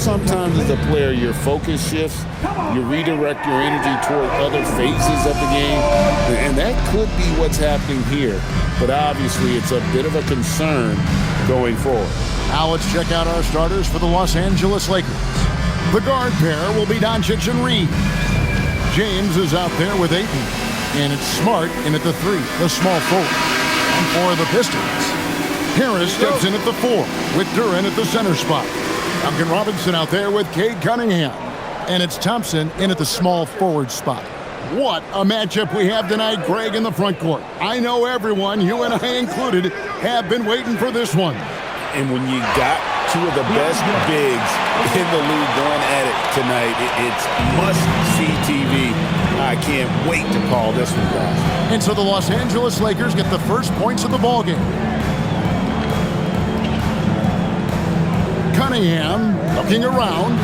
sometimes as a player your focus shifts, you redirect your energy toward other phases of the game, and that could be what's happening here. But obviously it's a bit of a concern going forward. Now let's check out our starters for the Los Angeles Lakers. The guard pair will be Doncic and Reed. James is out there with Ayton, and it's Smart in at the 3, the small forward. And for the Pistons, Harris steps in at the 4 with Duran at the center spot. Duncan Robinson out there with Cade Cunningham, and it's Thompson in at the small forward spot. What a matchup we have tonight, Greg, in the front court. I know everyone, you and I included, have been waiting for this one. And when you got two of the best bigs in the league going at it tonight, it's must-see TV. I can't wait to call this one, guys. And so the Los Angeles Lakers get the first points of the ballgame. Cunningham looking around.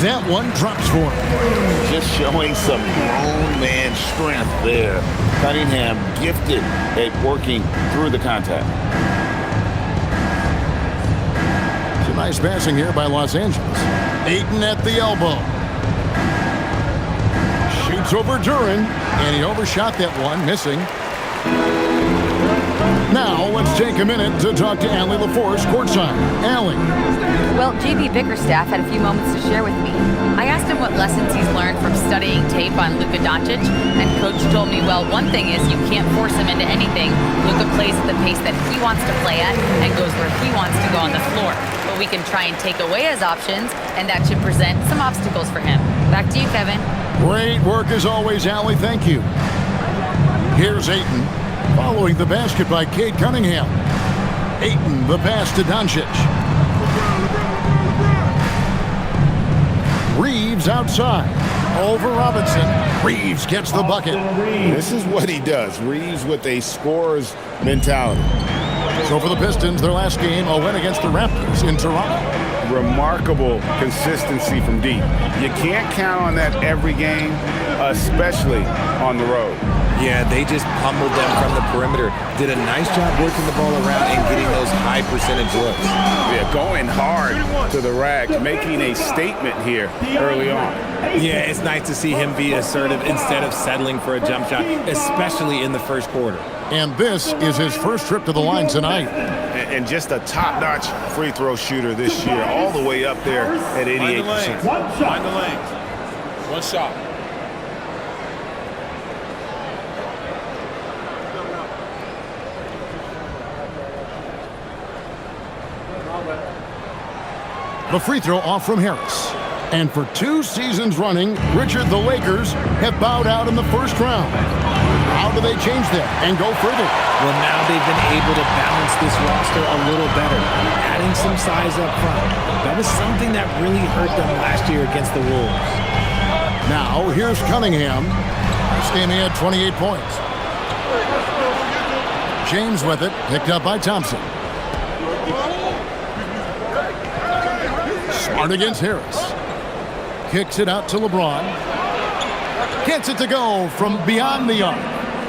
That one drops for him. Just showing some grown man strength there. Cunningham gifted at working through the contact. Some nice passing here by Los Angeles. Ayton at the elbow. Shoots over Duran, and he overshot that one, missing. Now, let's take a minute to talk to Allie LaForce courtside. Allie. Well, JB Bickerstaff had a few moments to share with me. I asked him what lessons he's learned from studying tape on Luka Doncic, and Coach told me, well, one thing is you can't force him into anything. Luka plays at the pace that he wants to play at and goes where he wants to go on the floor. But we can try and take away his options, and that should present some obstacles for him. Back to you, Kevin. Great work as always, Allie. Thank you. Here's Ayton. Following the basket by Cade Cunningham. Ayton, the pass to Doncic. Reeves outside. Over Robinson. Reeves gets the bucket. This is what he does. Reeves with a scorer's mentality. So for the Pistons, their last game, a win against the Raptors in Toronto. Remarkable consistency from deep. You can't count on that every game, especially on the road. Yeah, they just pummeled them from the perimeter. Did a nice job working the ball around and getting those high percentage looks. Yeah, going hard to the rack, making a statement here early on. Yeah, it's nice to see him be assertive instead of settling for a jump shot, especially in the first quarter. And this is his first trip to the line tonight. And just a top-notch free throw shooter this year, all the way up there at 88%. Find the lanes. One shot. The free throw off from Harris. And for 2 seasons running, Richard, the Lakers have bowed out in the first round. How do they change that and go further? Well, now they've been able to balance this roster a little better, adding some size up front. That was something that really hurt them last year against the Wolves. Now, here's Cunningham. This game he had 28 points. James with it, picked up by Thompson. Smart against Harris. Kicks it out to LeBron. Gets it to go from beyond the arc.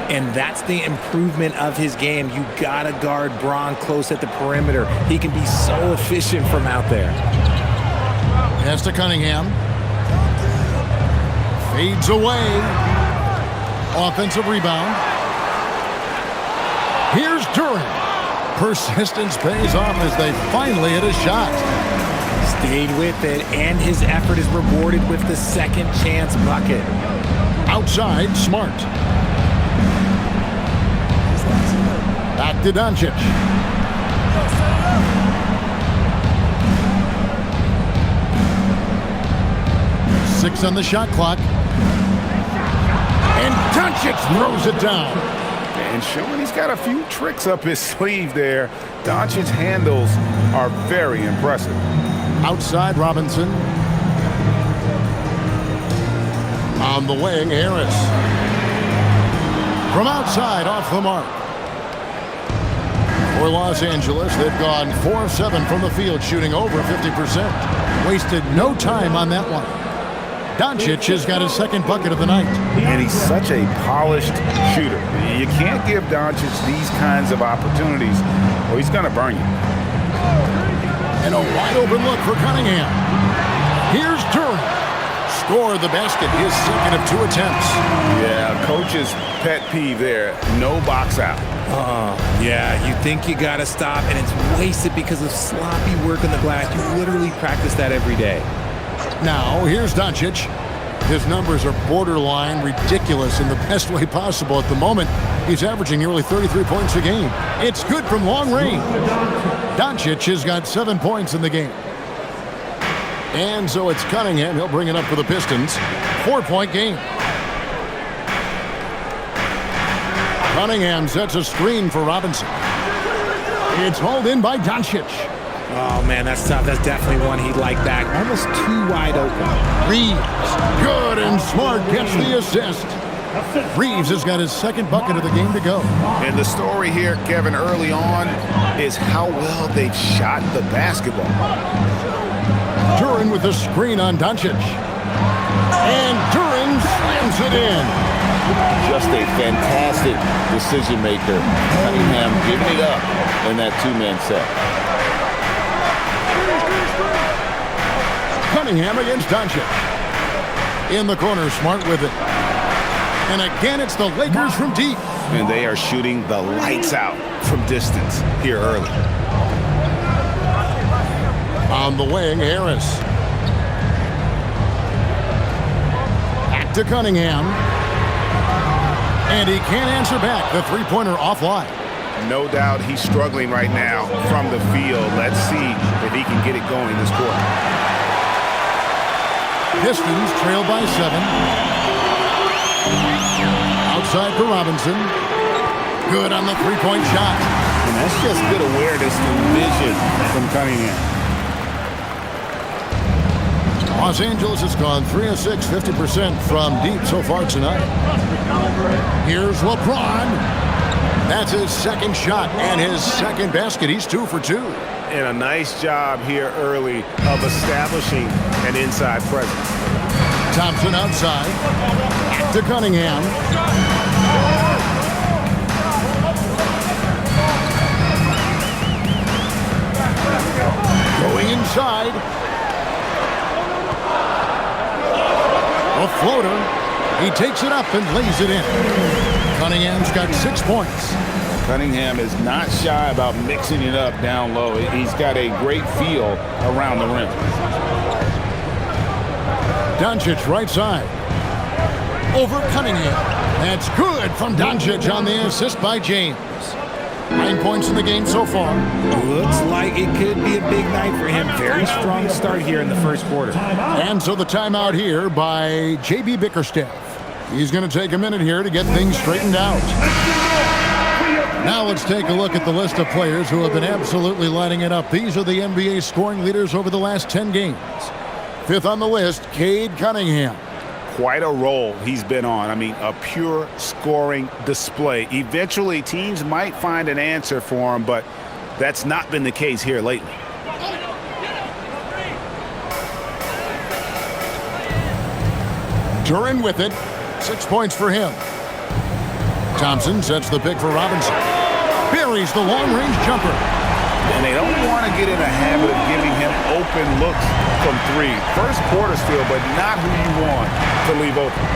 And that's the improvement of his game. You gotta guard Braun close at the perimeter. He can be so efficient from out there. Pass to Cunningham. Fades away. Offensive rebound. Here's Duran. Persistence pays off as they finally hit a shot. Stayed with it, and his effort is rewarded with the second chance bucket. Outside, Smart. Back to Doncic. Six on the shot clock. And Doncic throws it down. And showing he's got a few tricks up his sleeve there. Doncic's handles are very impressive. Outside, Robinson. On the wing, Harris. From outside, off the mark. For Los Angeles, they've gone 4 of 7 from the field, shooting over 50%. Wasted no time on that one. Doncic has got his second bucket of the night. And he's such a polished shooter. You can't give Doncic these kinds of opportunities, or he's going to burn you. And a wide open look for Cunningham. Here's Duran. Score the basket, his second of 2 attempts. Yeah, coach's pet peeve there. No box out. Yeah, you think you got to stop, and it's wasted because of sloppy work on the glass. You literally practice that every day. Now, here's Doncic. His numbers are borderline ridiculous in the best way possible at the moment. He's averaging nearly 33 points a game. It's good from long range. Doncic has got 7 points in the game. And so it's Cunningham. He'll bring it up for the Pistons. 4-point game. Cunningham sets a screen for Robinson. It's hauled in by Doncic. Oh, man, that's tough. That's definitely one he'd like back. Almost too wide open. Reeves, good and smart, gets the assist. Reeves has got his second bucket of the game to go. And the story here, Kevin, early on is how well they've shot the basketball. Duran with the screen on Doncic. And Duran slams it in. Just a fantastic decision maker. Cunningham giving it up in that two-man set. Cunningham against Doncic. In the corner, Smart with it. And again, it's the Lakers from deep. And they are shooting the lights out from distance here early. On the wing, Harris. Back to Cunningham. And he can't answer back. The three-pointer offline. No doubt he's struggling right now from the field. Let's see if he can get it going this quarter. Pistons trail by 7. Outside for Robinson. Good on the three-point shot. And that's just good awareness and vision from Cunningham. Los Angeles has gone 3 of 6, 50% from deep so far tonight. Here's LeBron. That's his second shot and his second basket. He's 2 for 2. And a nice job here early of establishing an inside presence. Thompson outside. Back to Cunningham. Going inside. A floater. He takes it up and lays it in. Cunningham's got 6 points. Cunningham is not shy about mixing it up down low. He's got a great feel around the rim. Doncic right side. Over Cunningham. That's good from Doncic on the assist by James. 9 points in the game so far. Looks like it could be a big night for him. Very strong start here in the first quarter. And so the timeout here by J.B. Bickerstaff. He's going to take a minute here to get things straightened out. Now let's take a look at the list of players who have been absolutely lighting it up. These are the NBA scoring leaders over the last 10 games. 5th on the list, Cade Cunningham. Quite a role he's been on. I mean, a pure scoring display. Eventually, teams might find an answer for him, but that's not been the case here lately. Duran with it. 6 points for him. Thompson sets the pick for Robinson. Buries the long-range jumper. And they don't want to get in a habit of giving him open looks from 3. First quarter still, but not who you want to leave open.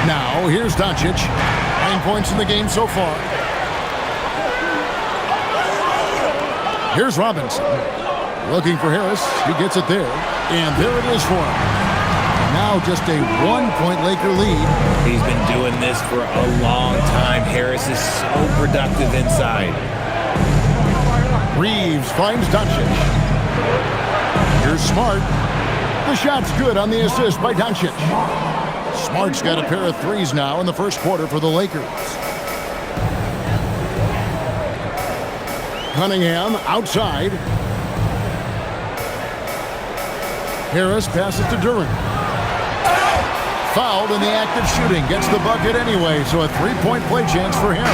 Now, here's Doncic. 9 points in the game so far. Here's Robinson. Looking for Harris. He gets it there. And there it is for him. Now just a 1-point Laker lead. He's been doing this for a long time. Harris is so productive inside. Reeves finds Doncic. Here's Smart. The shot's good on the assist by Doncic. Smart's got a pair of threes now in the first quarter for the Lakers. Cunningham outside. Harris passes to Duran. Fouled in the act of shooting. Gets the bucket anyway, so a 3-point play chance for him.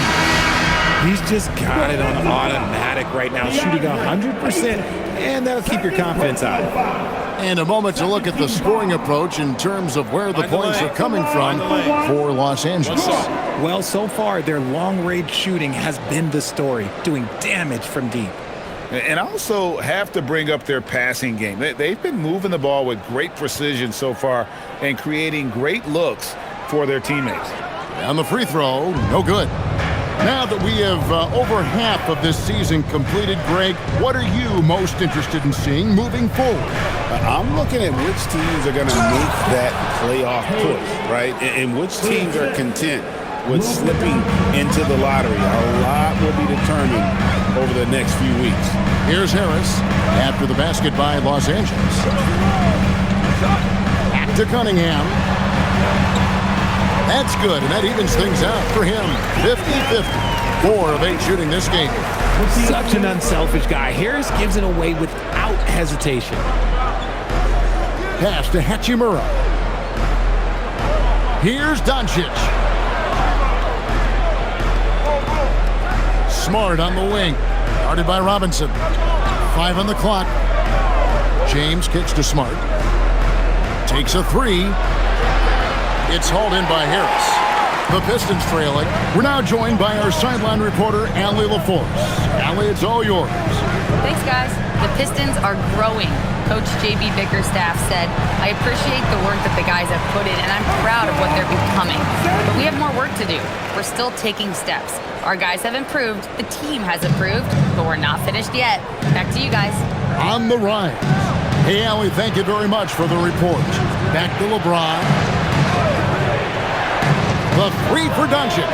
He's just got it on automatic right now, shooting 100%, and that'll keep your confidence out. And a moment to look at the scoring approach in terms of where the points are coming from for Los Angeles. Well, so far, their long-range shooting has been the story, doing damage from deep. And also have to bring up their passing game. They've been moving the ball with great precision so far and creating great looks for their teammates. On the free throw, no good. Now that we have over half of this season completed, Greg, what are you most interested in seeing moving forward? I'm looking at which teams are going to make that playoff push, right? And which teams are content with slipping into the lottery. A lot will be determined over the next few weeks. Here's Harris after the basket by Los Angeles. Back to Cunningham. That's good, and that evens things out for him. 50-50. 4 of 8 shooting this game. Such an unselfish guy. Harris gives it away without hesitation. Pass to Hachimura. Here's Doncic. Smart on the wing. Guarded by Robinson. 5 on the clock. James kicks to Smart. Takes a 3. It's hauled in by Harris. The Pistons trailing. We're now joined by our sideline reporter, Allie LaForce. Allie, it's all yours. Thanks, guys. The Pistons are growing. Coach J.B. Bickerstaff said, I appreciate the work that the guys have put in, and I'm proud of what they're becoming. But we have more work to do. We're still taking steps. Our guys have improved. The team has improved, but we're not finished yet. Back to you guys. On the rise. Hey, Allie, thank you very much for the report. Back to LeBron. The 3 for Doncic.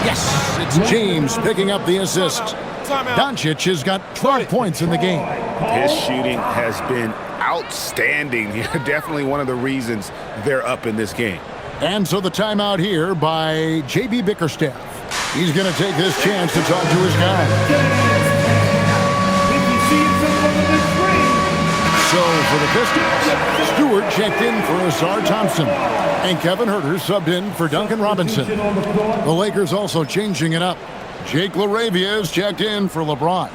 Yes, it's James picking up the assist. Doncic has got 12 points in the game. His shooting has been outstanding. Definitely one of the reasons they're up in this game. And so the timeout here by J.B. Bickerstaff. He's going to take this chance to talk to his guy. So for the Pistons, Stewart checked in for Asar Thompson, and Kevin Huerter subbed in for Duncan Robinson. The Lakers also changing it up. Jake LaRavia is checked in for LeBron,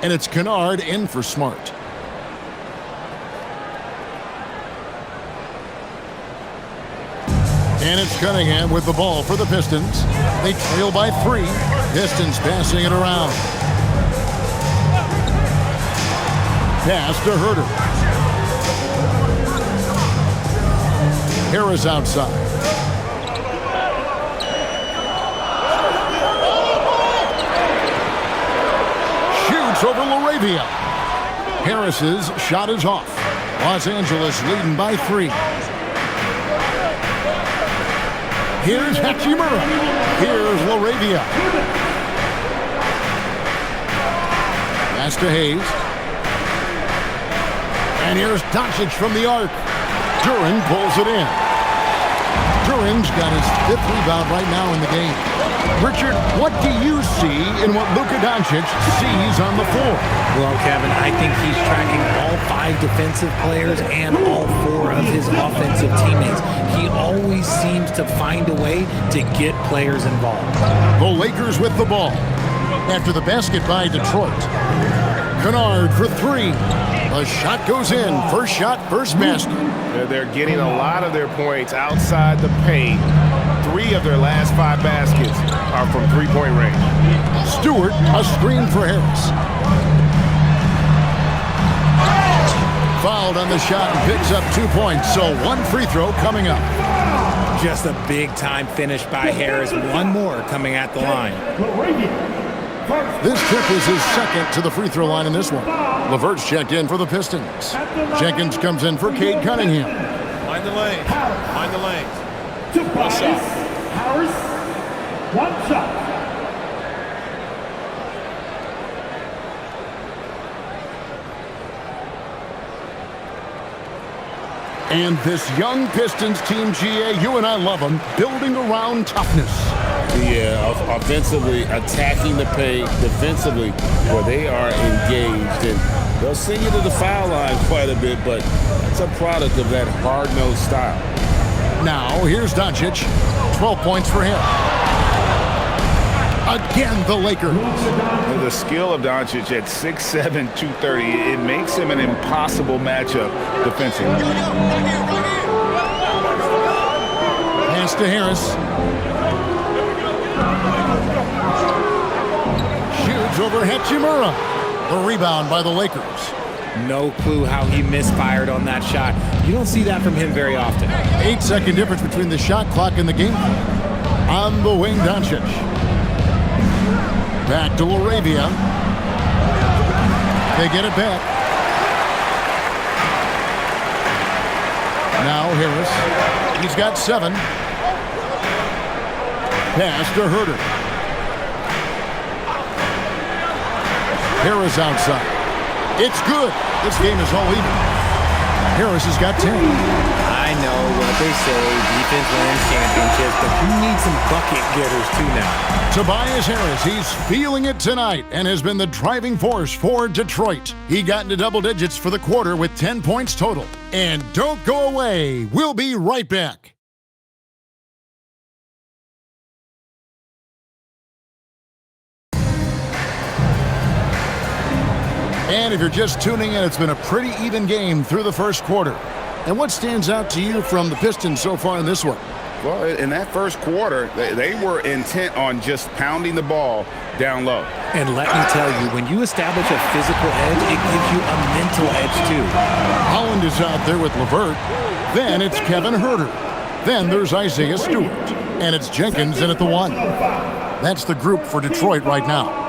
and it's Kennard in for Smart. And it's Cunningham with the ball for the Pistons. They trail by 3. Pistons passing it around. Pass to Huerter. Harris outside. Shoots over LaRavia. Harris's shot is off. Los Angeles leading by 3. Here's Hachimura. Here's LaRavia. Pass to Hayes. And here's Doncic from the arc. Duren pulls it in. Duren's got his 5th rebound right now in the game. Richard, what do you see in what Luka Doncic sees on the floor? Well, Kevin, I think he's tracking all 5 defensive players and all 4 of his offensive teammates. He always seems to find a way to get players involved. The Lakers with the ball. After the basket by Detroit. Kennard for 3. The shot goes in. First shot, first basket. They're getting a lot of their points outside the paint. 3 of their last 5 baskets are from three-point range. Stewart, a screen for Harris. Fouled on the shot and picks up 2 points. So 1 free throw coming up. Just a big-time finish by Harris. 1 more coming at the line. This trip is his 2nd to the free throw line in this one. LeVert's checked in for the Pistons. Jenkins comes in for Cade Cunningham. Mind the lanes. Mind the lanes. 1 shot. Harris, 1 shot. And this young Pistons team, GA, you and I love them, building around toughness. Yeah, offensively, attacking the paint, defensively, where they are engaged. And they'll send you to the foul line quite a bit, but it's a product of that hard-nosed style. Now, here's Doncic. 12 points for him. Again, the Lakers. The skill of Doncic at 6'7", 230, it makes him an impossible matchup defensively. Pass to Harris. Shoots over Hachimura. The rebound by the Lakers. No clue how he misfired on that shot. You don't see that from him very often. 8-second difference between the shot clock and the game. On the wing, Doncic. Back to Laravia. They get it back. Now Harris. He's got 7. Pass to Herter. Harris outside. It's good. This game is all even. Harris has got 10. I know what they say, defense wins championships, but you need some bucket getters too now. Tobias Harris, he's feeling it tonight and has been the driving force for Detroit. He got into double digits for the quarter with 10 points total. And don't go away. We'll be right back. And if you're just tuning in, it's been a pretty even game through the first quarter. And what stands out to you from the Pistons so far in this one? Well, in that first quarter, they were intent on just pounding the ball down low. And let me tell you, when you establish a physical edge, it gives you a mental edge too. Holland is out there with LeVert. Then it's Kevin Herter. Then there's Isaiah Stewart. And it's Jenkins in at the 1. That's the group for Detroit right now.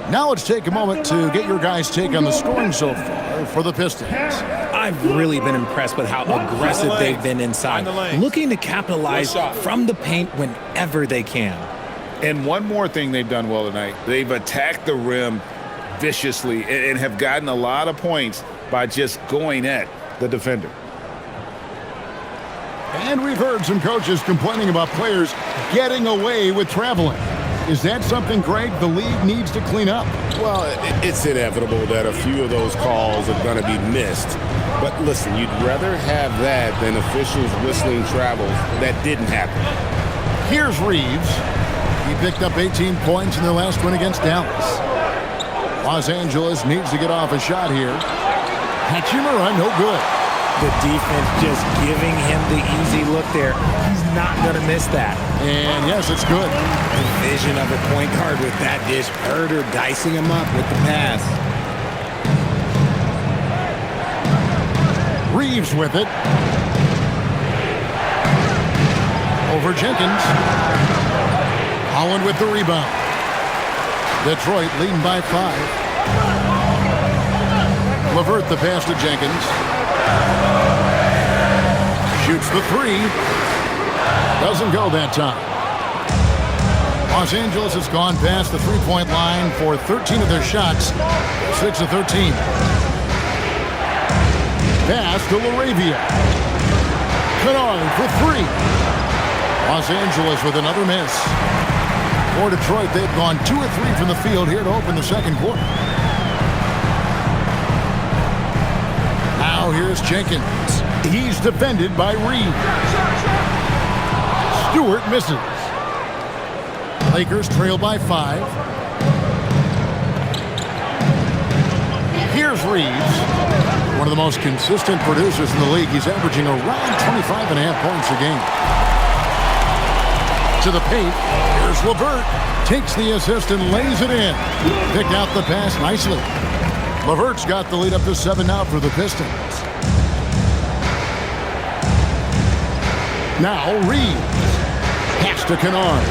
Now let's take a moment to get your guys' take on the scoring so far for the Pistons. I've really been impressed with how aggressive they've been inside, looking to capitalize from the paint whenever they can. And one more thing they've done well tonight, they've attacked the rim viciously and have gotten a lot of points by just going at the defender. And we've heard some coaches complaining about players getting away with traveling. Is that something, Greg, the league needs to clean up? Well, it's inevitable that a few of those calls are going to be missed. But listen, you'd rather have that than officials whistling travels that didn't happen. Here's Reeves. He picked up 18 points in their last win against Dallas. Los Angeles needs to get off a shot here. Hachimura, no good. The defense just giving him the easy look there. He's not going to miss that. And yes, it's good. The vision of a point guard with that dish. Herter dicing him up with the pass. Reeves with it. Over Jenkins. Holland with the rebound. Detroit leading by 5. LeVert the pass to Jenkins. Shoots the 3. Doesn't go that time. Los Angeles has gone past the three-point line for 13 of their shots. 6 of 13. Pass to Laravia. Kennard for 3. Los Angeles with another miss. For Detroit, they've gone 2 of 3 from the field here to open the second quarter. Now here's Jenkins. He's defended by Reeves. Stewart misses. Lakers trail by 5. Here's Reeves. One of the most consistent producers in the league. He's averaging around 25.5 points a game. To the paint. Here's LeVert. Takes the assist and lays it in. Picked out the pass nicely. LeVert's got the lead up to 7 now for the Pistons. Now Reeves. Pass to Kennard.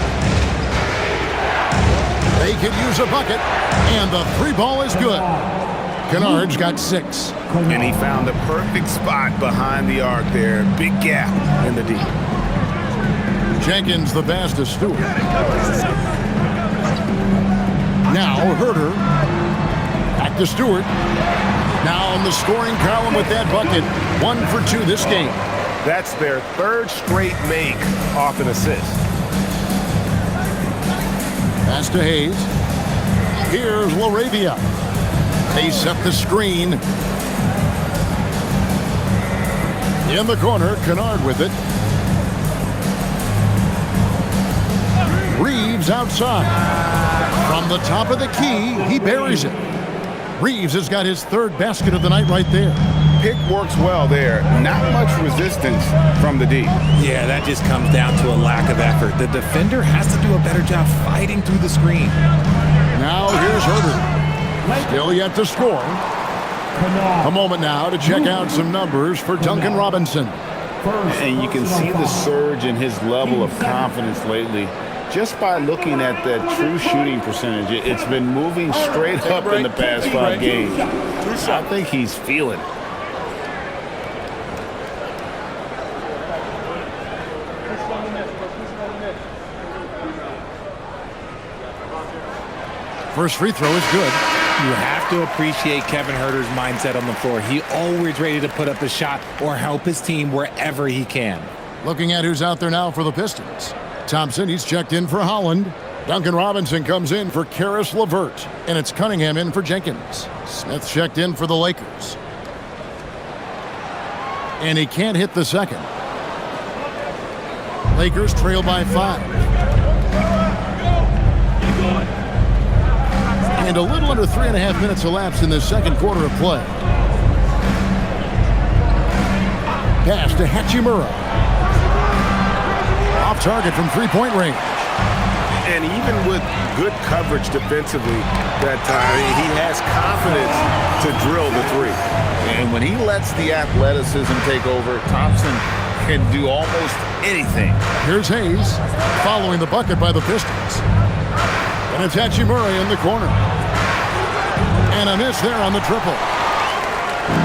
They could use a bucket, and the 3 ball is good. Kennard's got 6. And he found the perfect spot behind the arc there. Big gap in the D. Jenkins the pass to Stewart. Now Herter. Back to Stewart. Now in the scoring column with that bucket. 1 for 2 this game. That's their 3rd straight make off an assist. Pass to Hayes. Here's Laravia. They set the screen. In the corner, Kennard with it. Reeves outside. From the top of the key, he buries it. Reeves has got his 3rd basket of the night right there. Pick works well there. Not much resistance from the D. Yeah, that just comes down to a lack of effort. The defender has to do a better job fighting through the screen. Now here's Herter. Still yet to score. A moment now to check out some numbers for Duncan Robinson. And you can see the surge in his level of confidence lately just by looking at that true shooting percentage. It's been moving straight up in the past 5 games. I think he's feeling it. First free throw is good. You have to appreciate Kevin Huerter's mindset on the floor. He always ready to put up a shot or help his team wherever he can. Looking at who's out there now for the Pistons. Thompson, he's checked in for Holland. Duncan Robinson comes in for Karis LeVert. And it's Cunningham in for Jenkins. Smith checked in for the Lakers. And he can't hit the second. Lakers trail by 5. And a little under 3.5 minutes elapsed in the second quarter of play. Pass to Hachimura. Off target from three-point range. And even with good coverage defensively that time, he has confidence to drill the three. And when he lets the athleticism take over, Thompson can do almost anything. Here's Hayes following the bucket by the Pistons. And it's Hachimura in the corner. And a miss there on the triple.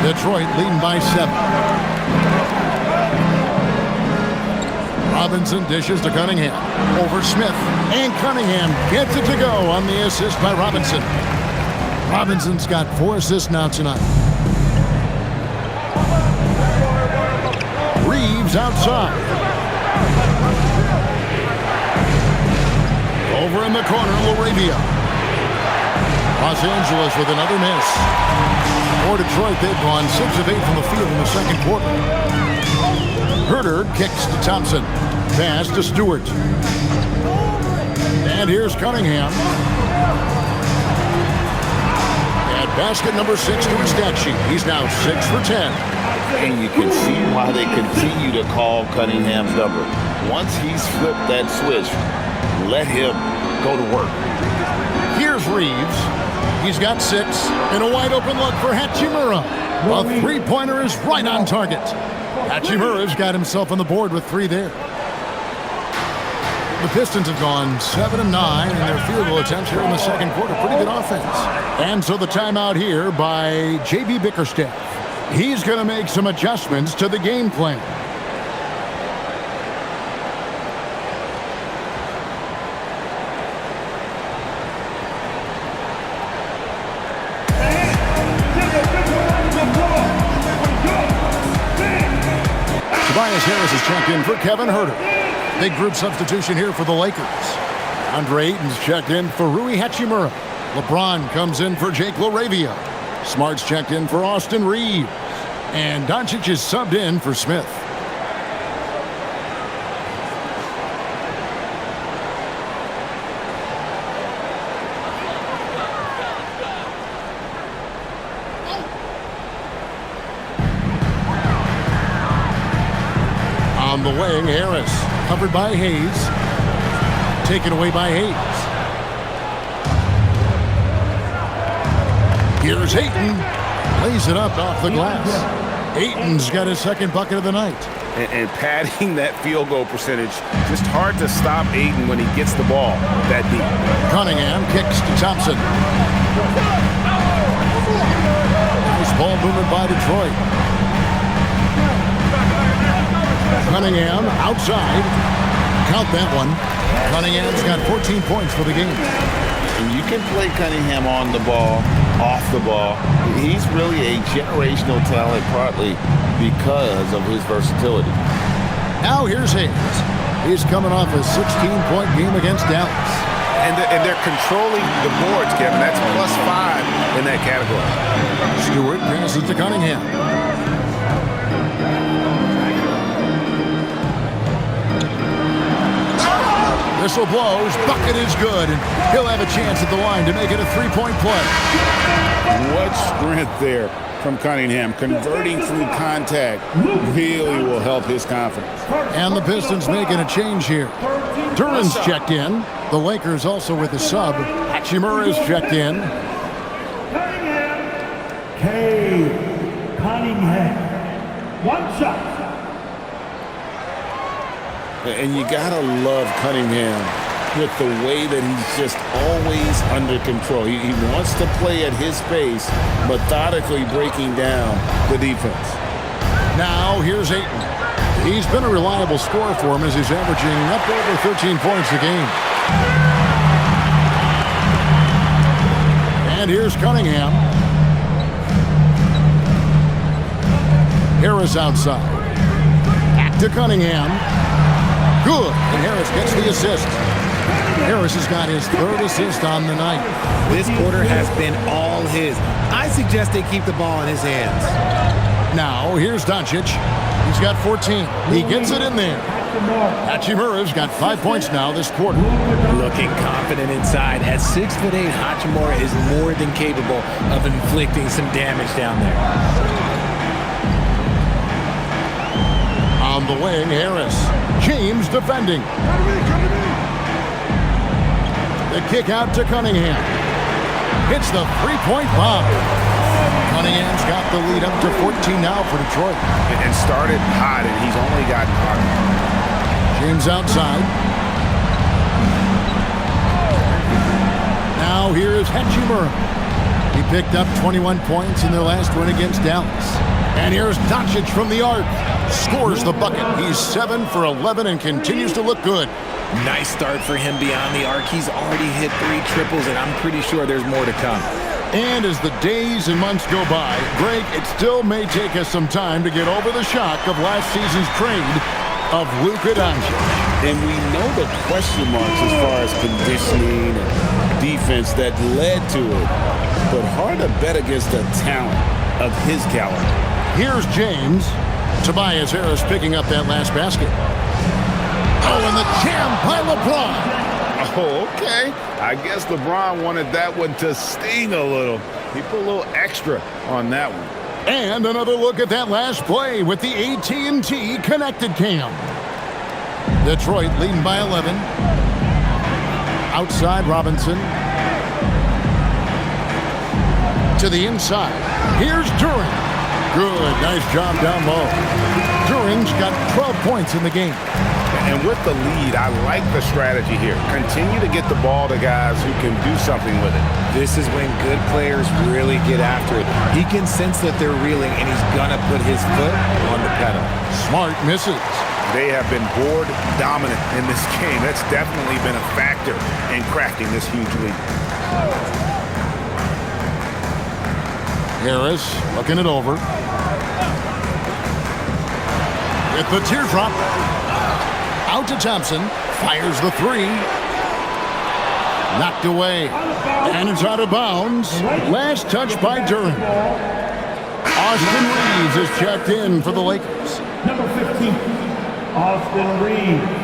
Detroit leading by 7. Robinson dishes to Cunningham. Over Smith. And Cunningham gets it to go on the assist by Robinson. Robinson's got 4 assists now tonight. Reeves outside. Over in the corner, Laravia. Los Angeles with another miss. For Detroit, they've gone 6 of 8 from the field in the second quarter. Huerter kicks to Thompson. Pass to Stewart. And here's Cunningham. And basket number 6 to his stat sheet. He's now 6 for 10. And you can see why they continue to call Cunningham's number. Once he's flipped that switch, let him go to work. Here's Reeves. He's got 6. And a wide open look for Hachimura. A three-pointer is right on target. Hachimura's got himself on the board with 3 there. The Pistons have gone 7 of 9 in their field goal attempts here in the second quarter. Pretty good offense. And so the timeout here by J.B. Bickerstaff. He's going to make some adjustments to the game plan. Tobias Harris is checked in for Kevin Huerter. Big group substitution here for the Lakers. Andre Ayton's checked in for Rui Hachimura. LeBron comes in for Jake Laravia. Smart's checked in for Austin Reeves. And Doncic is subbed in for Smith. On the wing, Harris. Covered by Hayes. Taken away by Hayes. Here's Ayton. Lays it up off the glass. Ayton's got his second bucket of the night. And padding that field goal percentage, just hard to stop Ayton when he gets the ball that deep. Cunningham kicks to Thompson. Nice ball movement by Detroit. Cunningham outside. Count that one. Cunningham's got 14 points for the game. And you can play Cunningham on the ball, off the ball. He's really a generational talent, partly because of his versatility. Now here's Hayes. He's coming off a 16-point game against Dallas. And they're controlling the boards, Kevin. That's +5 in that category. Stewart passes to Cunningham. Whistle blows, bucket is good, and he'll have a chance at the line to make it a three-point play. What strength there from Cunningham. Converting through contact really will help his confidence. And the Pistons making a change here. Duran's checked in. The Lakers also with a sub. Hachimura is checked in. Cunningham. One shot. And you gotta love Cunningham with the way that he's just always under control. He wants to play at his pace, methodically breaking down the defense. Now here's Ayton. He's been a reliable scorer for him as he's averaging up over 13 points a game. And here's Cunningham. Harris outside. Back to Cunningham. Good. And Harris gets the assist. Harris has got his third assist on the night. This quarter has been all his. I suggest they keep the ball in his hands. Now, here's Doncic. He's got 14. He gets it in there. Hachimura's got 5 points now this quarter. Looking confident inside. At 6'8", Hachimura is more than capable of inflicting some damage down there. On the wing, Harris. James defending. The kick out to Cunningham. Hits the three-point bomb. Cunningham's got the lead up to 14 now for Detroit. And started hot, and he's only gotten hotter. James outside. Now here is Hachimura. He picked up 21 points in their last win against Dallas. And here's Doncic from the arc. Scores the bucket. He's 7 for 11 and continues to look good. Nice start for him beyond the arc. He's already hit 3 triples, and I'm pretty sure there's more to come. And as the days and months go by, Greg, it still may take us some time to get over the shock of last season's trade of Luka Doncic. And we know the question marks as far as conditioning and defense that led to it. But hard to bet against a talent of his caliber. Here's James. Tobias Harris picking up that last basket. Oh, and the jam by LeBron. Oh, okay. I guess LeBron wanted that one to sting a little. He put a little extra on that one. And another look at that last play with the AT&T connected cam. Detroit leading by 11. Outside Robinson. To the inside. Here's Duren. Good. Nice job down low. Duren's got 12 points in the game. And with the lead, I like the strategy here. Continue to get the ball to guys who can do something with it. This is when good players really get after it. He can sense that they're reeling, and he's going to put his foot on the pedal. Smart misses. They have been board dominant in this game. That's definitely been a factor in cracking this huge lead. Harris looking it over. With the teardrop. Out to Thompson. Fires the three. Knocked away. And it's out of bounds. Last touch by Duren. Austin Reeves is checked in for the Lakers. Number 15, Austin Reeves.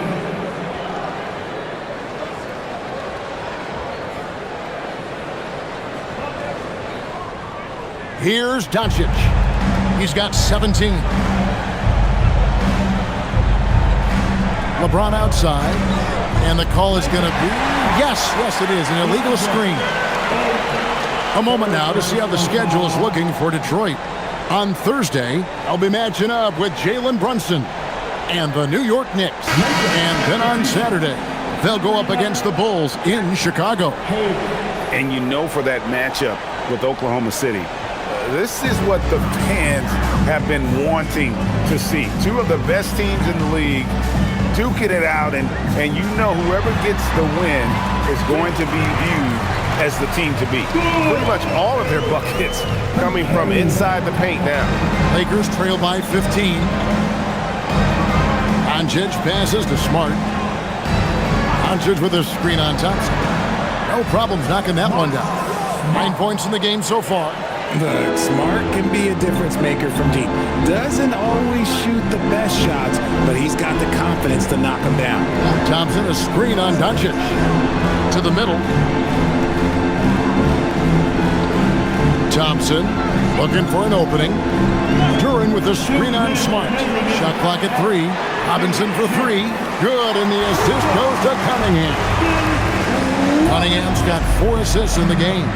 Here's Doncic. He's got 17. LeBron outside. And the call is going to be, yes, it is, an illegal screen. A moment now to see how the schedule is looking for Detroit. On Thursday, I'll be matching up with Jalen Brunson and the New York Knicks. And then on Saturday, they'll go up against the Bulls in Chicago. And you know, for that matchup with Oklahoma City, this is what the fans have been wanting to see. Two of the best teams in the league duking it out, and you know whoever gets the win is going to be viewed as the team to beat. Pretty much all of their buckets coming from inside the paint now. Lakers trail by 15. Doncic passes to Smart. Doncic with a screen on Thompson. No problems knocking that one down. 9 points in the game so far. But Smart can be a difference maker from deep. Doesn't always shoot the best shots, but he's got the confidence to knock them down. Thompson, a screen on Doncic. To the middle. Thompson looking for an opening. Duren with a screen on Smart. Shot clock at 3. Robinson for 3. Good, and the assist goes to Cunningham. Cunningham's got 4 assists in the game.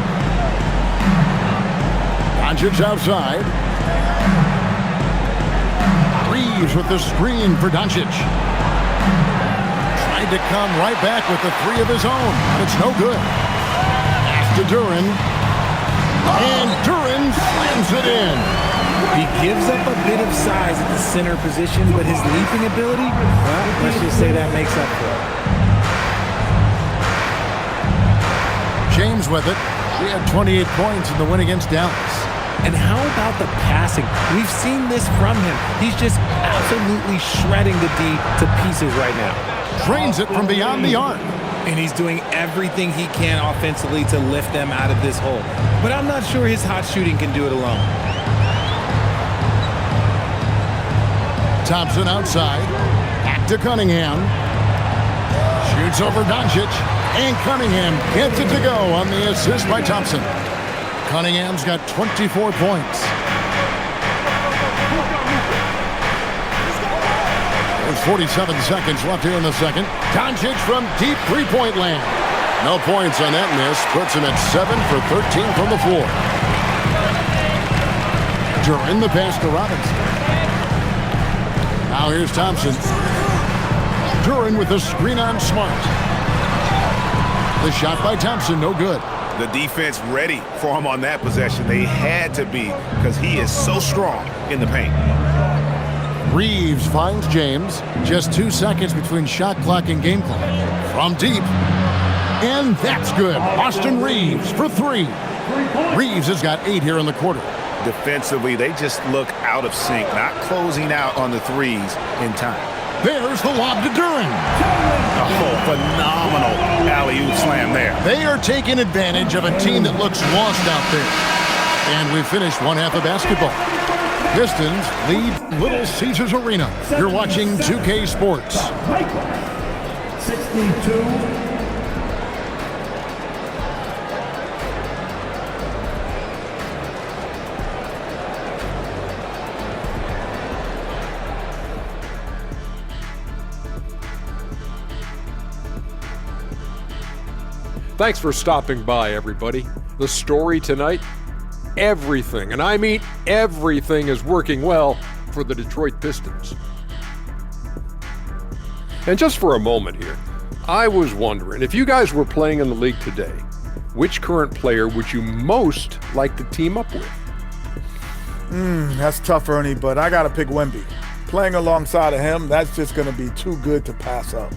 Doncic outside. Reeves with the screen for Doncic. Tried to come right back with the three of his own, but it's no good. Pass to Duren. And Duren slams it in. He gives up a bit of size at the center position, but his leaping ability, well, let's just say that makes up for it. James with it. He had 28 points in the win against Dallas. And how about the passing? We've seen this from him. He's just absolutely shredding the D to pieces right now. Drains it from beyond the arc. And he's doing everything he can offensively to lift them out of this hole. But I'm not sure his hot shooting can do it alone. Thompson outside. Back to Cunningham. Shoots over Doncic. And Cunningham gets it to go on the assist by Thompson. Cunningham's got 24 points. There's 47 seconds left here in the second. Doncic from deep three-point land. No points on that miss. Puts him at 7 for 13 from the floor. Duren the pass to Robinson. Now here's Thompson. Duren with the screen on Smart. The shot by Thompson, no good. The defense ready for him on that possession. They had to be because he is so strong in the paint. Reeves finds James. Just 2 seconds between shot clock and game clock. From deep. And that's good. Austin Reeves for three. Reeves has got 8 here in the quarter. Defensively, they just look out of sync, not closing out on the threes in time. There's the lob to Duren. Oh, phenomenal alley-oop slam there. They are taking advantage of a team that looks lost out there. And we finished one half of basketball. Pistons lead Little Caesars Arena. You're watching 2K Sports. 62. Thanks for stopping by, everybody. The story tonight, everything, and I mean everything, is working well for the Detroit Pistons. And just for a moment here, I was wondering, if you guys were playing in the league today, which current player would you most like to team up with? That's tough, Ernie, but I got to pick Wemby. Playing alongside of him, that's just going to be too good to pass up.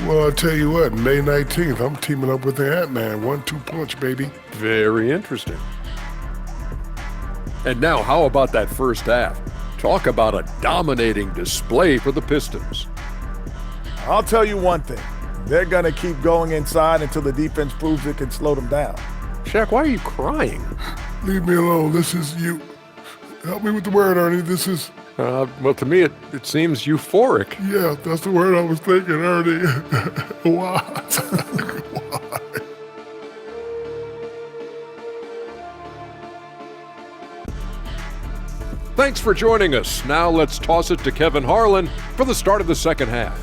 Well, I'll tell you what, May 19th, I'm teaming up with the Ant-Man. 1-2 punch, baby. Very interesting. And now, how about that first half? Talk about a dominating display for the Pistons. I'll tell you one thing. They're going to keep going inside until the defense proves it can slow them down. Shaq, why are you crying? Leave me alone. This is you. Help me with the word, Ernie. This is... Well, to me, it seems euphoric. Yeah, that's the word I was thinking, Ernie. Why? Why? Thanks for joining us. Now let's toss it to Kevin Harlan for the start of the second half.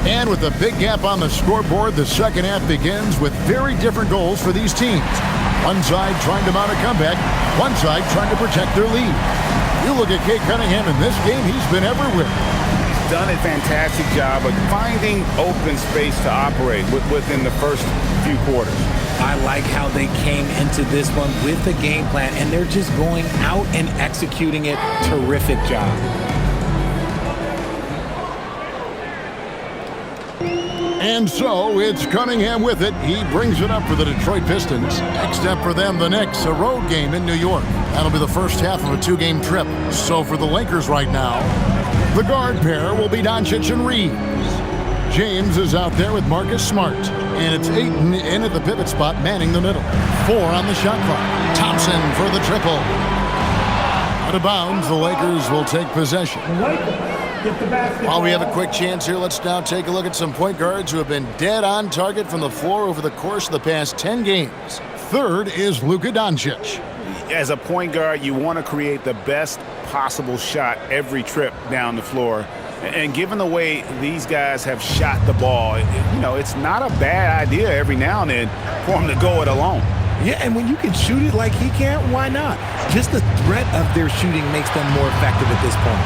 And with a big gap on the scoreboard, the second half begins with very different goals for these teams. One side trying to mount a comeback, one side trying to protect their lead. You look at Cade Cunningham in this game, he's been everywhere. He's done a fantastic job of finding open space to operate within the first few quarters. I like how they came into this one with a game plan, and they're just going out and executing it. Terrific job. And so it's Cunningham with it. He brings it up for the Detroit Pistons. Next up for them, the Knicks, a road game in New York. That'll be the first half of a 2-game trip. So for the Lakers right now, the guard pair will be Doncic and Reeves. James is out there with Marcus Smart. And it's Ayton in at the pivot spot, manning the middle. 4 on the shot clock. Thompson for the triple. Out of bounds, the Lakers will take possession. While we have a quick chance here, let's now take a look at some point guards who have been dead on target from the floor over the course of the past 10 games. Third is Luka Doncic. As a point guard, you want to create the best possible shot every trip down the floor. And given the way these guys have shot the ball, it's not a bad idea every now and then for them to go it alone. Yeah, and when you can shoot it like he can, why not? Just the threat of their shooting makes them more effective at this point.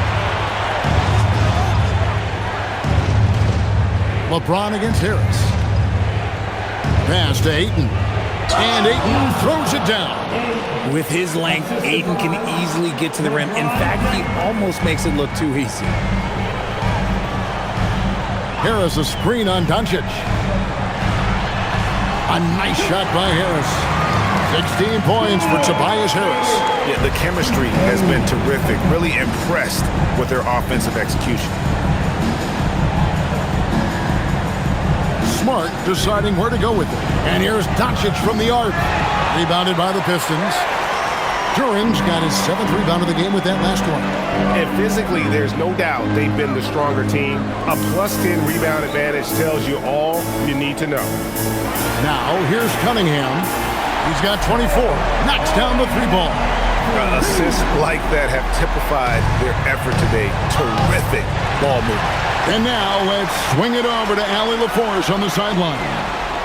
LeBron against Harris. Pass to Ayton. And Ayton throws it down. With his length, Ayton can easily get to the rim. In fact, he almost makes it look too easy. Harris a screen on Doncic. A nice shot by Harris. 16 points for Tobias Harris. Yeah, the chemistry has been terrific. Really impressed with their offensive execution. Smart deciding where to go with it. And here's Doncic from the arc. Rebounded by the Pistons. Duran's got his 7th rebound of the game with that last one. And physically, there's no doubt they've been the stronger team. A +10 rebound advantage tells you all you need to know. Now, here's Cunningham. He's got 24. Knocks down the 3-ball. Assists like that have typified their effort today. Terrific ball movement. And now, let's swing it over to Allie LaForce on the sideline.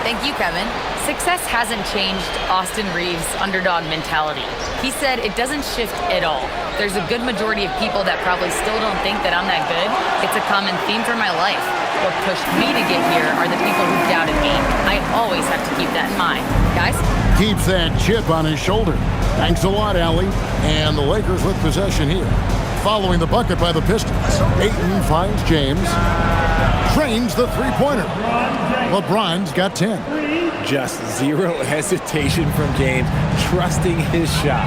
Thank you, Kevin. Success hasn't changed Austin Reeves' underdog mentality. He said it doesn't shift at all. There's a good majority of people that probably still don't think that I'm that good. It's a common theme for my life. What pushed me to get here are the people who doubted me. I always have to keep that in mind. Guys? Keeps that chip on his shoulder. Thanks a lot, Allie. And the Lakers with possession here. Following the bucket by the Pistons. Ayton finds James. Trains the three-pointer. LeBron's got 10. Just zero hesitation from James, trusting his shot.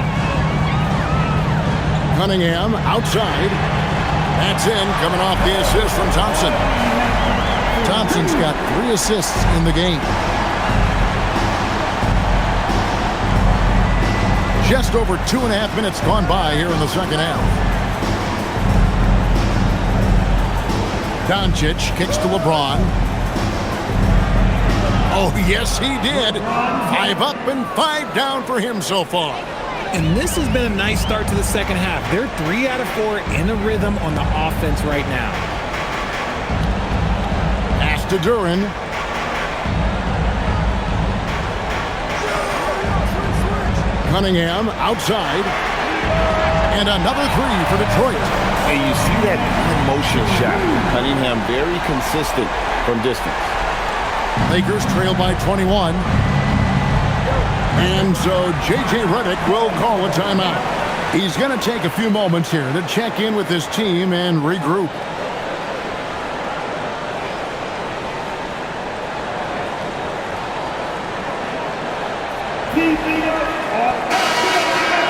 Cunningham outside. That's in, coming off the assist from Thompson. Thompson's got 3 assists in the game. Just over 2.5 minutes gone by here in the second half. Doncic kicks to LeBron. Oh, yes, he did. 5 up and 5 down for him so far. And this has been a nice start to the second half. They're 3 out of 4 in a rhythm on the offense right now. Pass to Duran. Cunningham outside. And another 3 for Detroit. And you see that motion shot. Cunningham very consistent from distance. Lakers trail by 21. And so J.J. Redick will call a timeout. He's going to take a few moments here to check in with his team and regroup.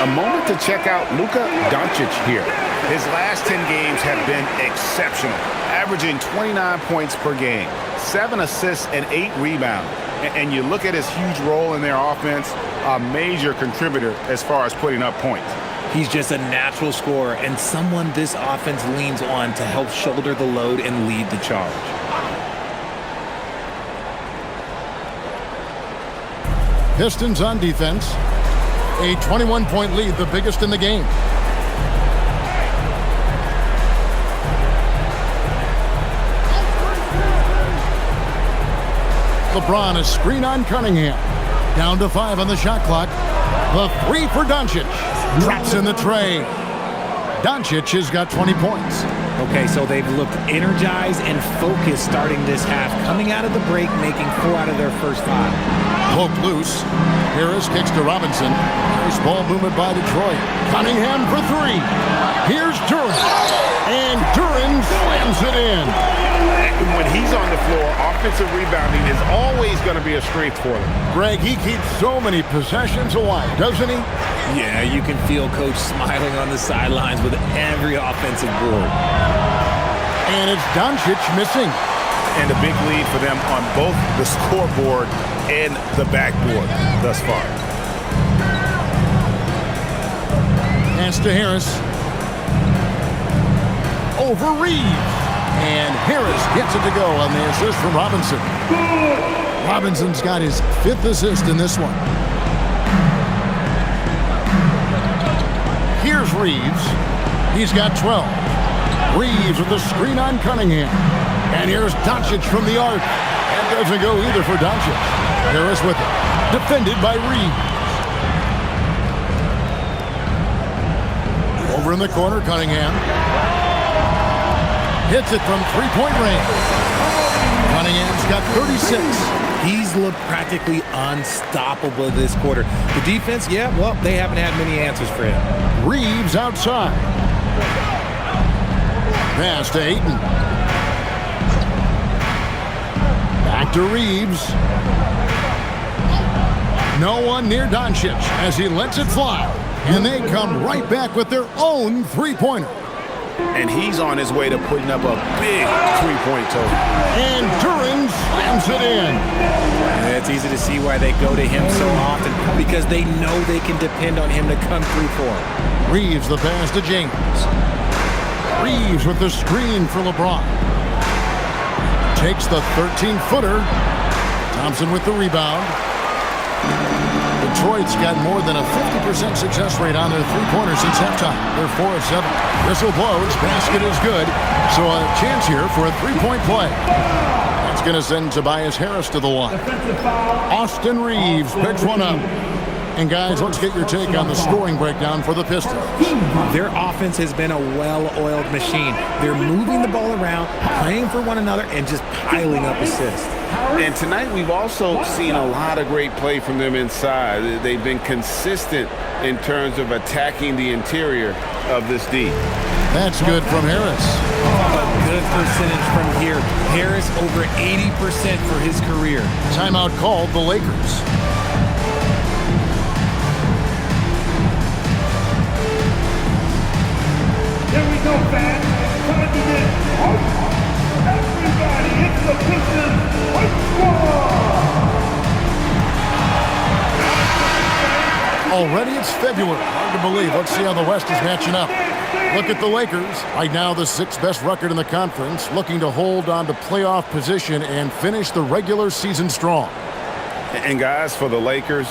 A moment to check out Luka Doncic here. His last 10 games have been exceptional, averaging 29 points per game, 7 assists and 8 rebounds. And you look at his huge role in their offense, a major contributor as far as putting up points. He's just a natural scorer and someone this offense leans on to help shoulder the load and lead the charge. Pistons on defense. A 21-point lead, the biggest in the game. LeBron a screen on Cunningham. Down to 5 on the shot clock. The 3 for Doncic. Drops in the tray. Doncic has got 20 points. Okay, so they've looked energized and focused starting this half, coming out of the break, making 4 out of their first 5. Poke loose. Harris kicks to Robinson. Nice ball movement by Detroit. Cunningham for 3. Here's Duran. And Duran slams it in. When he's on the floor, offensive rebounding is always going to be a strength for them. Greg, he keeps so many possessions alive, doesn't he? Yeah, you can feel Coach smiling on the sidelines with every offensive board. And it's Doncic missing. And a big lead for them on both the scoreboard and the backboard thus far. Pass to Harris. Over Reeves. And Harris gets it to go on the assist from Robinson. Robinson's got his 5th assist in this one. Here's Reeves. He's got 12. Reeves with the screen on Cunningham. And here's Doncic from the arc. And doesn't go either for Doncic. Harris with it. Defended by Reeves. Over in the corner, Cunningham. Hits it from three-point range. Cunningham's got 36. He's looked practically unstoppable this quarter. The defense, yeah, well, they haven't had many answers for him. Reeves outside. Pass to Ayton. Back to Reeves. No one near Doncic as he lets it fly. And they come right back with their own three-pointer. And he's on his way to putting up a big three-point total. And Duran slams it in. And it's easy to see why they go to him so often, because they know they can depend on him to come through for them. Reeves the pass to James. Reeves with the screen for LeBron. Takes the 13-footer. Thompson with the rebound. Detroit's got more than a 50% success rate on their three-pointers since halftime. They're 4 of 7. Whistle blows. Basket is good. So a chance here for a three-point play. That's going to send Tobias Harris to the line. Austin Reeves picks one up. And guys, let's get your take on the scoring breakdown for the Pistons. Their offense has been a well-oiled machine. They're moving the ball around, playing for one another, and just piling up assists. And tonight we've also seen a lot of great play from them inside. They've been consistent in terms of attacking the interior of this D. That's good from Harris. A good percentage from here. Harris over 80% for his career. Timeout called the Lakers. Here we go, fans. Time to get hype. Everybody, it's the Pistons Hype Squad. Already it's February. Hard to believe. Let's see how the West is matching up. Look at the Lakers. Right now, the 6th best record in the conference, looking to hold on to playoff position and finish the regular season strong. And guys, for the Lakers,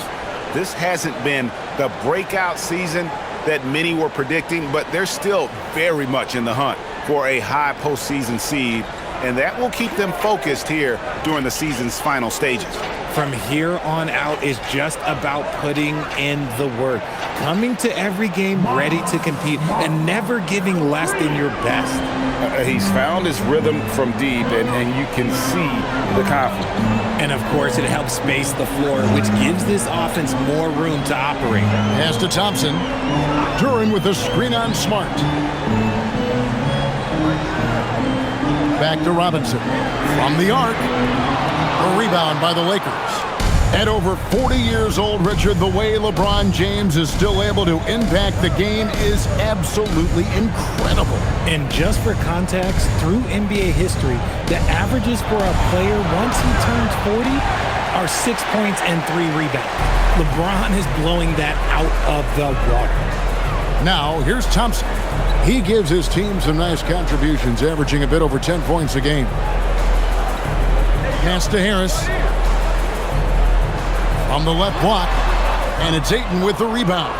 this hasn't been the breakout season that many were predicting, but they're still very much in the hunt for a high postseason seed, and that will keep them focused here during the season's final stages. From here on out is just about putting in the work, coming to every game ready to compete, and never giving less than your best. He's found his rhythm from deep, and you can see the confidence. And of course, it helps space the floor, which gives this offense more room to operate. Pass to Thompson. Duran with the screen on Smart. Back to Robinson. From the arc. A rebound by the Lakers. At over 40 years old, Richard, the way LeBron James is still able to impact the game is absolutely incredible. And just for context, through NBA history, the averages for a player once he turns 40 are 6 points and 3 rebounds. LeBron is blowing that out of the water. Now, here's Thompson. He gives his team some nice contributions, averaging a bit over 10 points a game. Pass to Harris. On the left block, and it's Ayton with the rebound.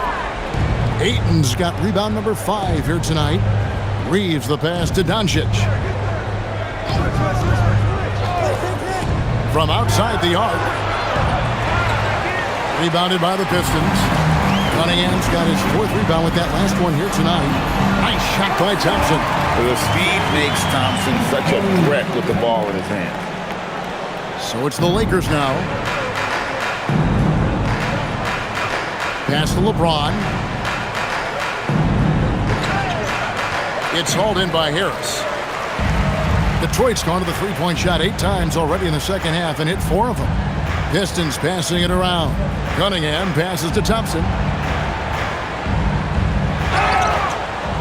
Ayton's got rebound number 5 here tonight. Reeves the pass to Doncic. From outside the arc. Rebounded by the Pistons. Cunningham's got his 4th rebound with that last one here tonight. Nice shot by Thompson. The speed makes Thompson such a threat with the ball in his hand. So it's the Lakers now. Pass to LeBron. It's hauled in by Harris. Detroit's gone to the three-point shot 8 times already in the second half and hit 4 of them. Pistons passing it around. Cunningham passes to Thompson.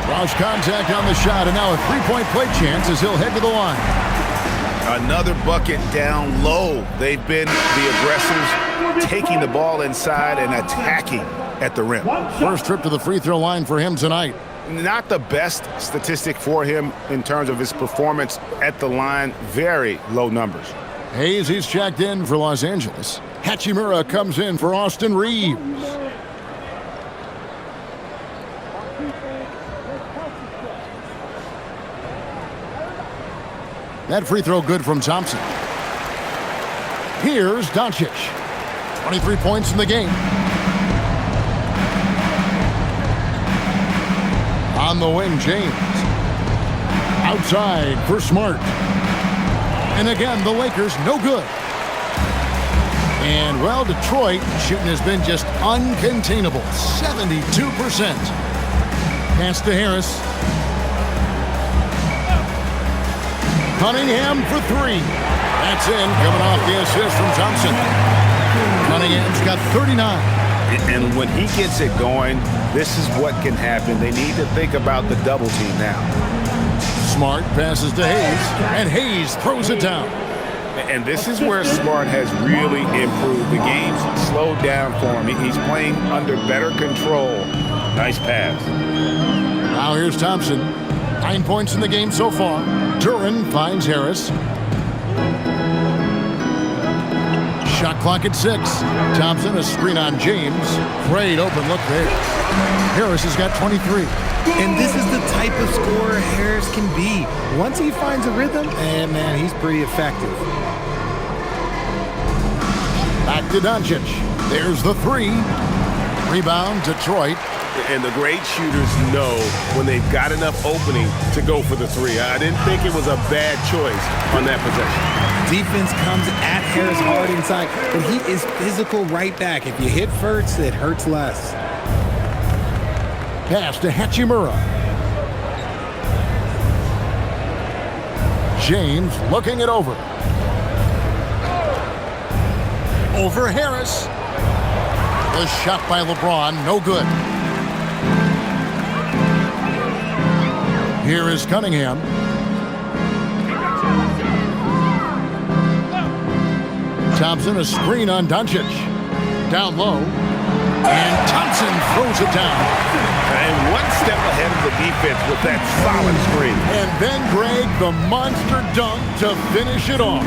Draws contact on the shot, and now a three-point play chance as he'll head to the line. Another bucket down low. They've been the aggressors, taking the ball inside and attacking at the rim. First trip to the free throw line for him tonight. Not the best statistic for him in terms of his performance at the line. Very low numbers. Hayes, he's checked in for Los Angeles. Hachimura comes in for Austin Reeves. That free throw good from Thompson. Here's Doncic. 23 points in the game. On the wing, James. Outside for Smart. And again, the Lakers no good. And, well, Detroit shooting has been just uncontainable. 72%. Pass to Harris. Cunningham for three. That's in, coming off the assist from Thompson. Cunningham's got 39. And when he gets it going, this is what can happen. They need to think about the double team now. Smart passes to Hayes, and Hayes throws it down. And this is where Smart has really improved. The game's slowed down for him. He's playing under better control. Nice pass. Now here's Thompson. 9 points in the game so far. Duran finds Harris. Shot clock at 6. Thompson, a screen on James. Great open look there. Harris has got 23. And this is the type of scorer Harris can be. Once he finds a rhythm, and man, he's pretty effective. Back to Doncic. There's the three. Rebound, Detroit. And the great shooters know when they've got enough opening to go for the three. I didn't think it was a bad choice on that possession. Defense comes at Harris hard inside, but he is physical right back. If you hit first, it hurts less. Pass to Hachimura. James looking it over. Over Harris. The shot by LeBron, no good. Here is Cunningham. Thompson, a screen on Doncic. Down low. And Thompson throws it down. And one step ahead of the defense with that solid screen. And then Greg, the monster dunk to finish it off.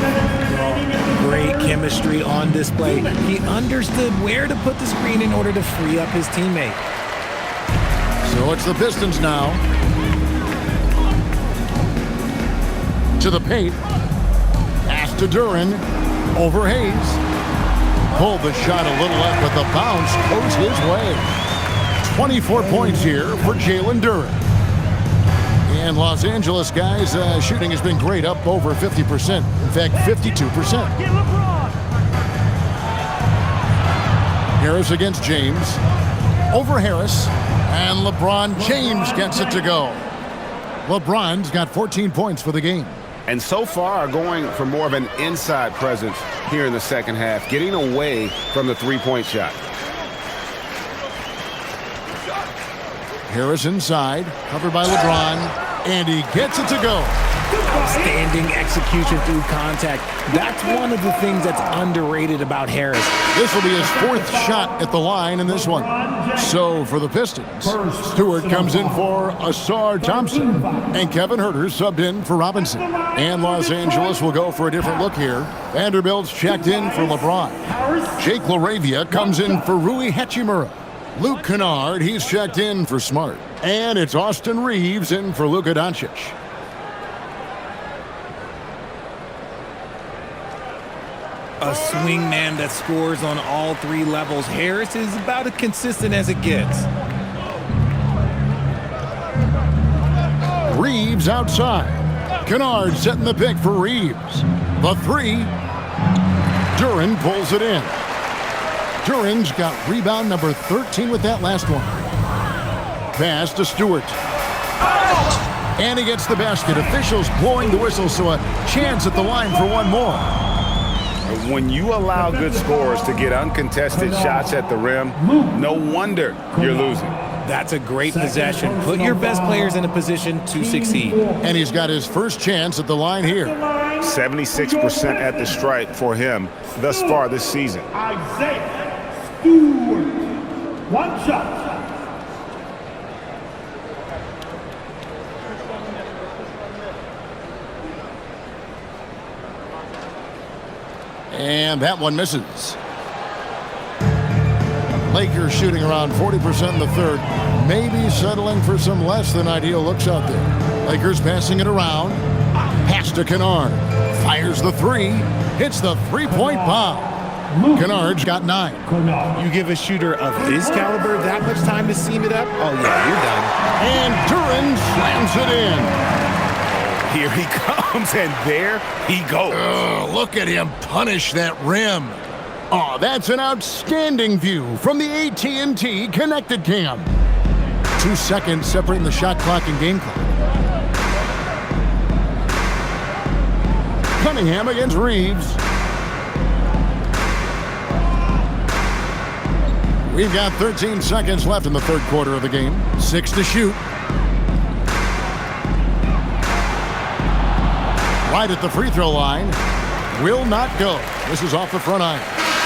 Great chemistry on display. He understood where to put the screen in order to free up his teammate. So it's the Pistons now. To the paint. Pass to Duran. Over Hayes. Pulled the shot a little left, but the bounce goes his way. 24 points here for Jalen Duran. And Los Angeles, guys, shooting has been great, up over 50%. In fact, 52%. Harris against James. Over Harris. And LeBron James gets it to go. LeBron's got 14 points for the game. And so far going for more of an inside presence here in the second half, getting away from the three-point shot. Harris inside, covered by LeBron, and he gets it to go. Outstanding execution through contact. That's one of the things that's underrated about Harris. This will be his fourth shot at the line in this one. So for the Pistons, Stewart comes in for Asar Thompson, and Kevin Huerter subbed in for Robinson. And Los Angeles will go for a different look here. Vanderbilt's checked in for LeBron. Jake LaRavia comes in for Rui Hachimura. Luke Kennard, he's checked in for Smart. And it's Austin Reeves in for Luka Doncic. A swingman that scores on all three levels. Harris is about as consistent as it gets. Reeves outside. Kennard setting the pick for Reeves. The three. Duran pulls it in. Duran's got rebound number 13 with that last one. Pass to Stewart. And he gets the basket. Officials blowing the whistle, so a chance at the line for one more. When you allow good scorers to get uncontested shots at the rim, no wonder you're losing. That's a great possession. Put your best players in a position to succeed. And he's got his first chance at the line here. 76% at the stripe for him thus far this season. Isaiah Stewart. One shot. And that one misses. Lakers shooting around 40% in the third. Maybe settling for some less than ideal looks out there. Lakers passing it around. Pass Pass to Kennard. Fires the three. Hits the three-point bomb. Kennard's got 9. You give a shooter of his caliber that much time to seam it up? Oh, yeah, you're done. And Duran slams it in. Here he comes, and there he goes. Oh, look at him punish that rim. Oh, that's an outstanding view from the AT&T Connected Cam. 2 seconds separating the shot clock and game clock. Cunningham against Reeves. We've got 13 seconds left in the third quarter of the game. 6 to shoot. Right at the free throw line. Will not go. This is off the front iron.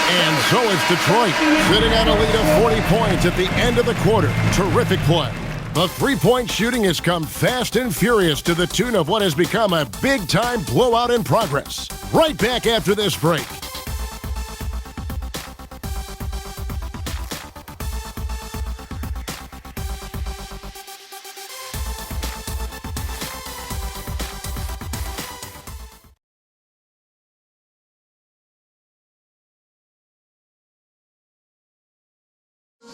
And so is Detroit, sitting on a lead of 40 points at the end of the quarter. Terrific play. The three-point shooting has come fast and furious to the tune of what has become a big-time blowout in progress. Right back after this break.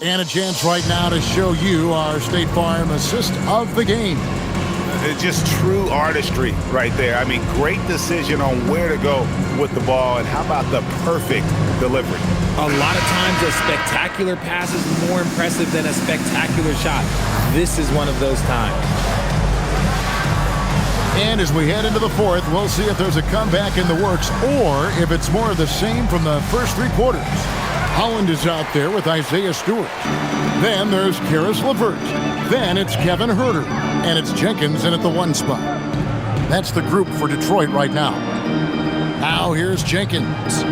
And a chance right now to show you our State Farm assist of the game. It's just true artistry right there. I mean, great decision on where to go with the ball, and how about the perfect delivery? A lot of times a spectacular pass is more impressive than a spectacular shot. This is one of those times. And as we head into the fourth, we'll see if there's a comeback in the works or if it's more of the same from the first 3 quarters. Holland is out there with Isaiah Stewart. Then there's Karis LeVert. Then it's Kevin Huerter. And it's Jenkins in at the 1 spot. That's the group for Detroit right now. Now here's Jenkins.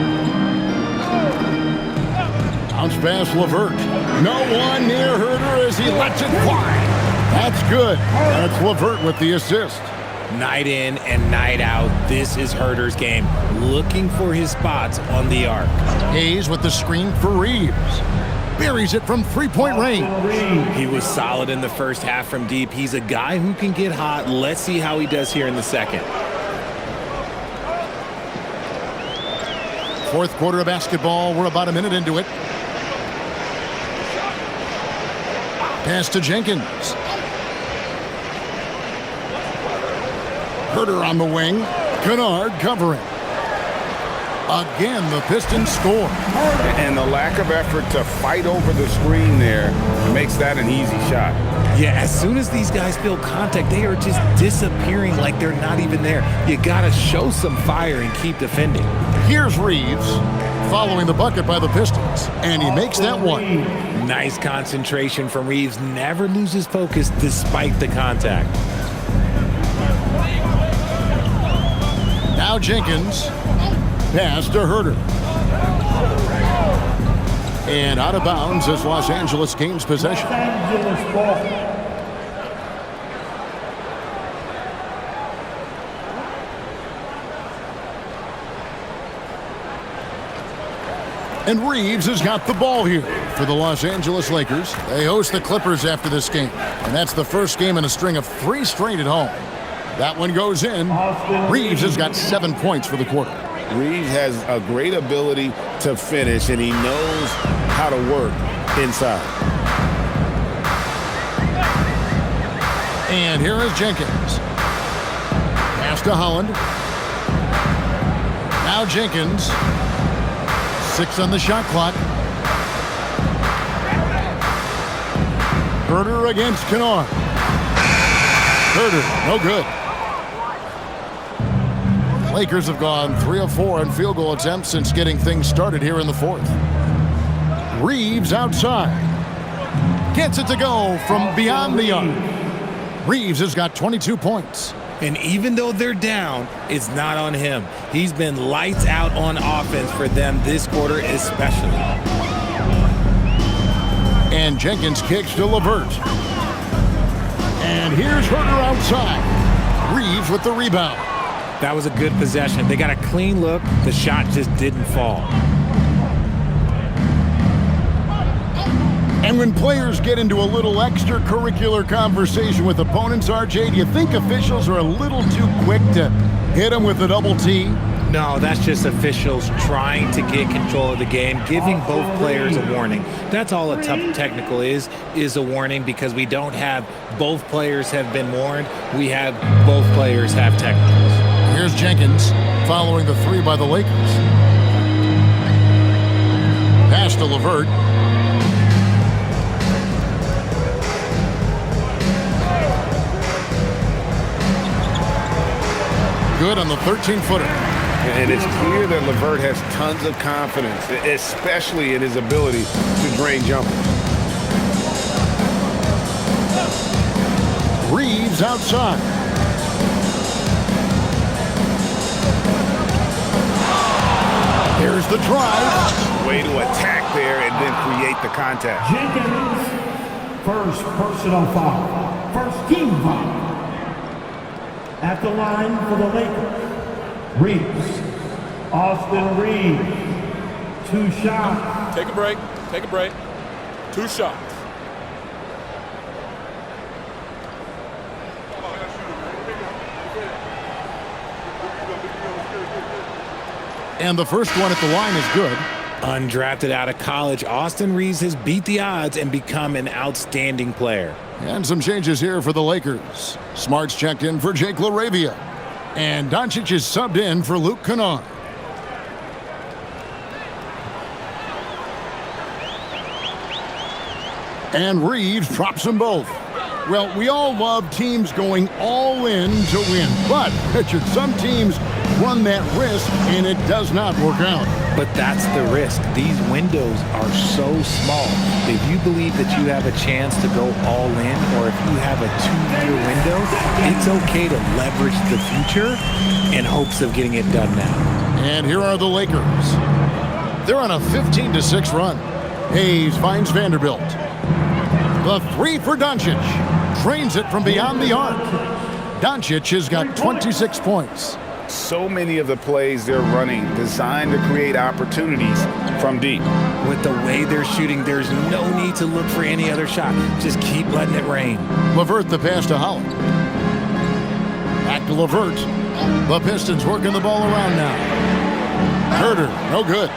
Bounce pass LeVert. No one near Huerter as he lets it fly. That's good. That's LeVert with the assist. Night in and night out, this is Huerter's game. Looking for his spots on the arc. Hayes with the screen for Reeves. Buries it from three-point range. He was solid in the first half from deep. He's a guy who can get hot. Let's see how he does here in the second. Fourth quarter of basketball. We're about a minute into it. Pass to Jenkins. Huerter on the wing. Kennard covering. Again, the Pistons score. And the lack of effort to fight over the screen there makes that an easy shot. Yeah, as soon as these guys feel contact, they are just disappearing like they're not even there. You got to show some fire and keep defending. Here's Reeves following the bucket by the Pistons, and he makes that one. Nice concentration from Reeves. Never loses focus despite the contact. Now Jenkins. Pass to Huerter. And out of bounds as Los Angeles gains possession. And Reeves has got the ball here for the Los Angeles Lakers. They host the Clippers after this game. And that's the first game in a string of 3 straight at home. That one goes in. Reeves has got 7 points for the quarter. Reeves has a great ability to finish, and he knows how to work inside. And here is Jenkins. Pass to Holland. Now Jenkins. 6 on the shot clock. Huerter against Kennard. Huerter, no good. Lakers have gone 3 of 4 on field goal attempts since getting things started here in the fourth. Reeves outside. Gets it to go from beyond the arc. Reeves has got 22 points. And even though they're down, it's not on him. He's been lights out on offense for them this quarter especially. And Jenkins kicks to LeVert. And here's Huerter outside. Reeves with the rebound. That was a good possession. They got a clean look. The shot just didn't fall. And when players get into a little extracurricular conversation with opponents, RJ, do you think officials are a little too quick to Hit him with the double T. No, that's just officials trying to get control of the game, giving both players a warning. That's all a technical is a warning, because we don't have both players have been warned. We have both players have technicals. Here's Jenkins following the three by the Lakers. Pass to LeVert. Good on the 13-footer. And it's clear that LeVert has tons of confidence, especially in his ability to drain jumpers. Reeves outside. Here's the drive. Way to attack there and then create the contact. Jenkins, first personal foul. First team foul. At the line for the Lakers, Reeves. Austin Reeves. 2 shots. Take a break. Take a break. 2 shots. And the first one at the line is good. Undrafted out of college, Austin Reeves has beat the odds and become an outstanding player. And some changes here for the Lakers. Smart's checked in for Jake LaRavia. And Doncic is subbed in for Luke Kennard. And Reeves drops them both. Well, we all love teams going all in to win. But, Richard, some teams run that risk, and it does not work out. But that's the risk. These windows are so small. If you believe that you have a chance to go all in, or if you have a 2-year window, it's okay to leverage the future in hopes of getting it done now. And here are the Lakers. They're on a 15-6 run. Hayes finds Vanderbilt. The three for Doncic. Drains it from beyond the arc. Doncic has got 26 points. So many of the plays they're running designed to create opportunities from deep. With the way they're shooting, there's no need to look for any other shot. Just keep letting it rain. LeVert the pass to Holland. Back to LeVert. The Pistons working the ball around now. Herter, no good.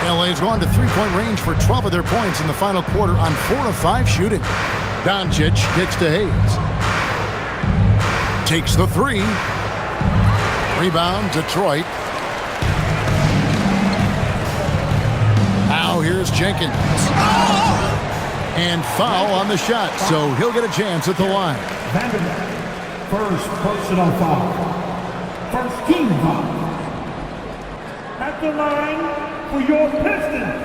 LA's gone to three-point range for 12 of their points in the final quarter on 4 of 5 shooting. Doncic kicks to Hayes. Takes the three. Rebound, Detroit. Now here's Jenkins. And foul on the shot, so he'll get a chance at the line. Vanderbilt, first personal foul. First team foul. At the line for your Pistons,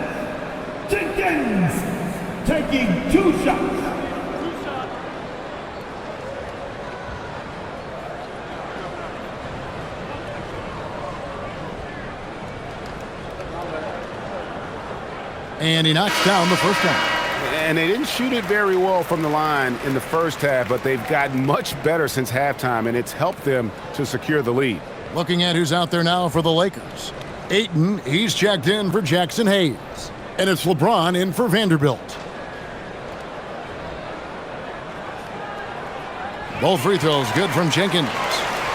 Jenkins taking 2 shots. And he knocks down the first one. And they didn't shoot it very well from the line in the first half, but they've gotten much better since halftime, and it's helped them to secure the lead. Looking at who's out there now for the Lakers. Ayton, he's checked in for Jackson Hayes. And it's LeBron in for Vanderbilt. Both free throws good from Jenkins.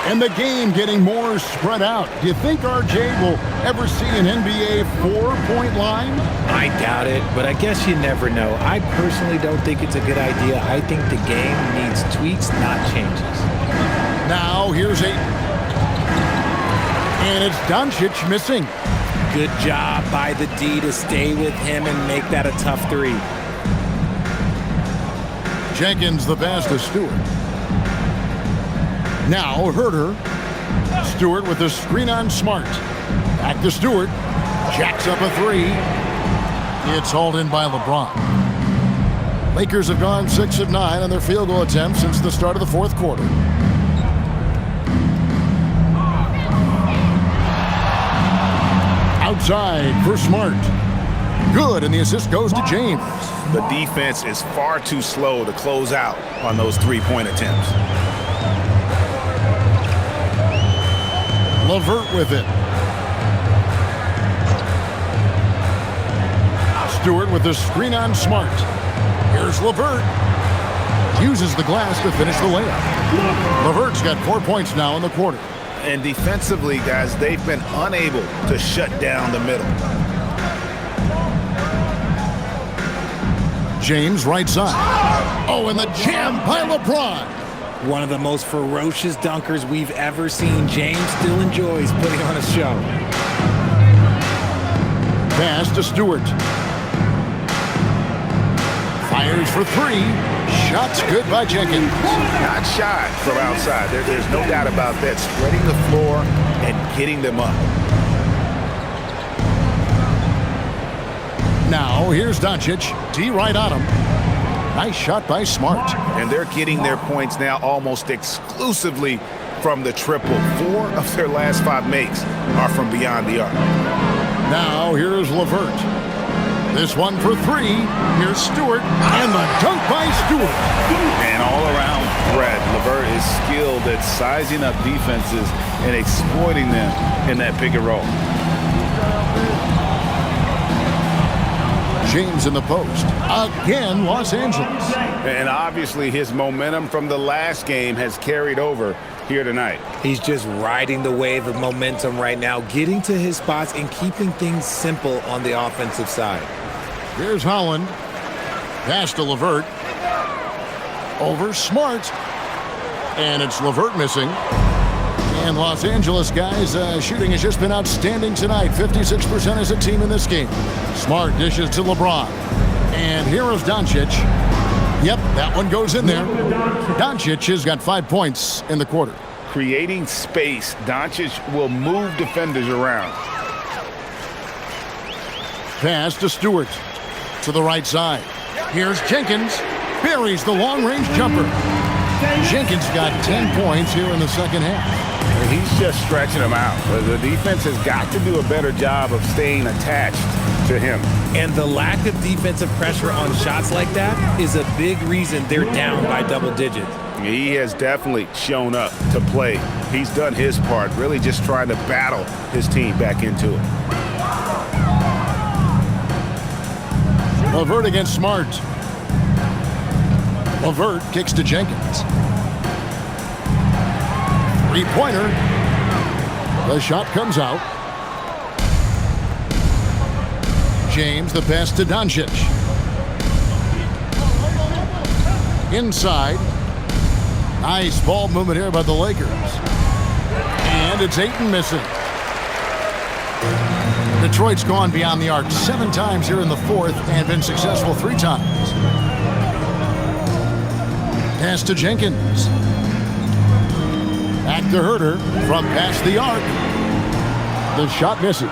And the game getting more spread out. Do you think RJ will ever see an NBA 4-point line? I doubt it, but I guess you never know. I personally don't think it's a good idea. I think the game needs tweaks, not changes. Now here's Ayton. And it's Doncic missing. Good job by the D to stay with him and make that a tough three. Jenkins the pass to Stewart. Now Herter. Stewart with the screen on Smart. Back to Stewart. Jacks up a three. It's hauled in by LeBron. Lakers have gone 6 of 9 on their field goal attempts since the start of the fourth quarter. Outside for Smart. Good, and the assist goes to James. The defense is far too slow to close out on those three-point attempts. LeVert with it. Stewart with the screen on Smart. Here's LeVert. uses the glass to finish the layup. LeVert's got 4 points now in the quarter. And defensively, guys, they've been unable to shut down the middle. James right side. Oh, and the jam by LeBron. One of the most ferocious dunkers we've ever seen. James still enjoys putting on a show. Pass to Stewart. Fires for three. Shots good by Jenkins. Not shot from outside. There's no doubt about that. Spreading the floor and getting them up. Now, here's Doncic. D right on him. Nice shot by Smart. And they're getting their points now almost exclusively from the triple. 4 of their last 5 makes are from beyond the arc. Now, here's LeVert. This one for 3. Here's Stewart. And the dunk by Stewart. And all around threat, LeVert is skilled at sizing up defenses and exploiting them in that pick and roll. James in the post. Again, Los Angeles. And obviously his momentum from the last game has carried over here tonight. He's just riding the wave of momentum right now, getting to his spots and keeping things simple on the offensive side. Here's Holland. Pass to LeVert. Over Smart. And it's LeVert missing. And Los Angeles, guys, shooting has just been outstanding tonight. 56% as a team in this game. Smart dishes to LeBron. And here is Doncic. Yep, that one goes in there. Doncic has got 5 points in the quarter. Creating space, Doncic will move defenders around. Pass to Stewart. To the right side. Here's Jenkins. Buries the long-range jumper. Jenkins got 10 points here in the second half. He's just stretching them out. The defense has got to do a better job of staying attached to him. And the lack of defensive pressure on shots like that is a big reason they're down by double digits. He has definitely shown up to play. He's done his part, really just trying to battle his team back into it. LeVert against Smart. LeVert kicks to Jenkins. Three-pointer. The shot comes out. James, the pass to Doncic. Inside. Nice ball movement here by the Lakers. And it's Ayton missing. Detroit's gone beyond the arc 7 times here in the fourth and been successful 3 times. Pass to Jenkins. Back to Herter from past the arc. The shot misses.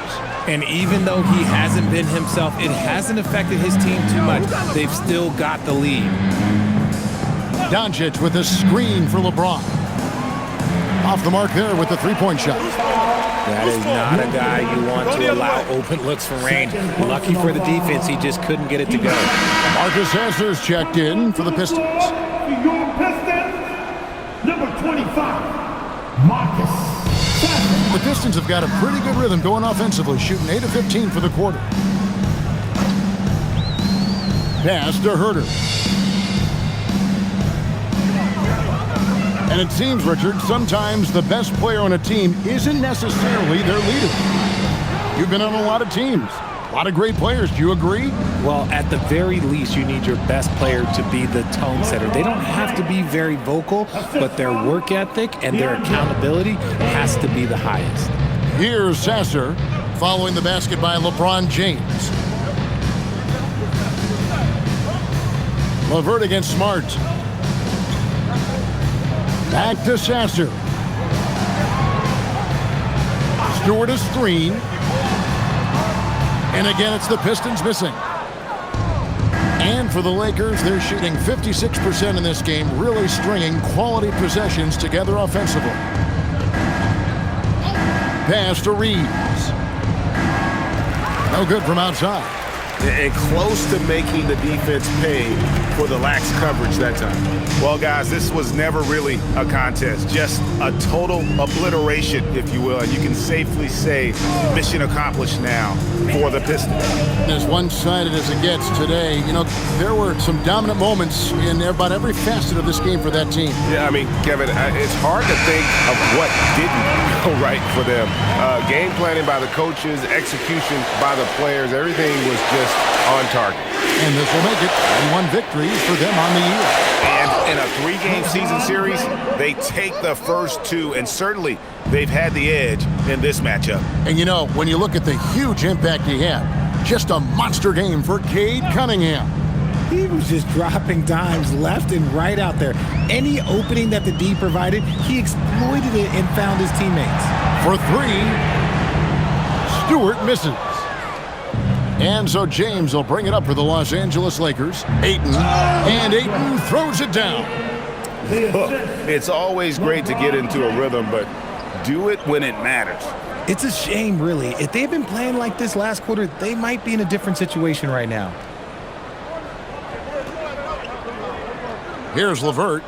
And even though he hasn't been himself, it hasn't affected his team too much. They've still got the lead. Doncic with a screen for LeBron. Off the mark there with the 3-point shot. That is not a guy you want to allow open looks for rain. Lucky for the defense, he just couldn't get it to go. Marcus Sasser's checked in for the Pistons. Your Pistons, number 25. Marcus. The Pistons have got a pretty good rhythm going offensively, shooting 8 of 15 for the quarter. Pass to Herter. And it seems, Richard, sometimes the best player on a team isn't necessarily their leader. You've been on a lot of teams. A lot of great players. Do you agree? Well, at the very least, you need your best player to be the tone setter. They don't have to be very vocal, but their work ethic and their accountability has to be the highest. Here's Sasser following the basket by LeBron James. LeVert against Smart. Back to Sasser. Stewart a screen. And again, it's the Pistons missing. And for the Lakers, they're shooting 56% in this game, really stringing quality possessions together offensively. Pass to Reeves. No good from outside. and close to making the defense pay for the lax coverage that time. Well, guys, this was never really a contest, just a total obliteration, if you will, and you can safely say mission accomplished now for the Pistons. As one-sided as it gets today, you know, there were some dominant moments in about every facet of this game for that team. Yeah, I mean, Kevin, it's hard to think of what didn't go right for them. Game planning by the coaches, execution by the players, everything was just on target. And this will make it 1 victory for them on the year. And in a 3-game season series, they take the first 2, and certainly they've had the edge in this matchup. And you know, when you look at the huge impact he had, just a monster game for Cade Cunningham. He was just dropping dimes left and right out there. Any opening that the D provided, he exploited it and found his teammates. For 3, Stewart misses. And so James will bring it up for the Los Angeles Lakers. Ayton, and Ayton throws it down. Look, it's always great to get into a rhythm, but do it when it matters. It's a shame, really. If they had been playing like this last quarter, they might be in a different situation right now. Here's LeVert.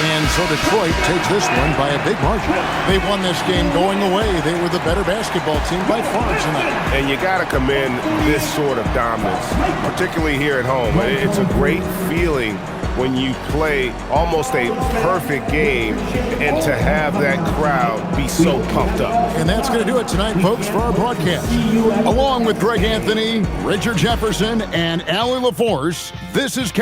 And so Detroit takes this one by a big margin. They won this game going away. They were the better basketball team by far tonight. And you got to commend this sort of dominance, particularly here at home. It's a great feeling when you play almost a perfect game and to have that crowd be so pumped up. And that's going to do it tonight, folks, for our broadcast. Along with Greg Anthony, Richard Jefferson, and Allie LaForce, this is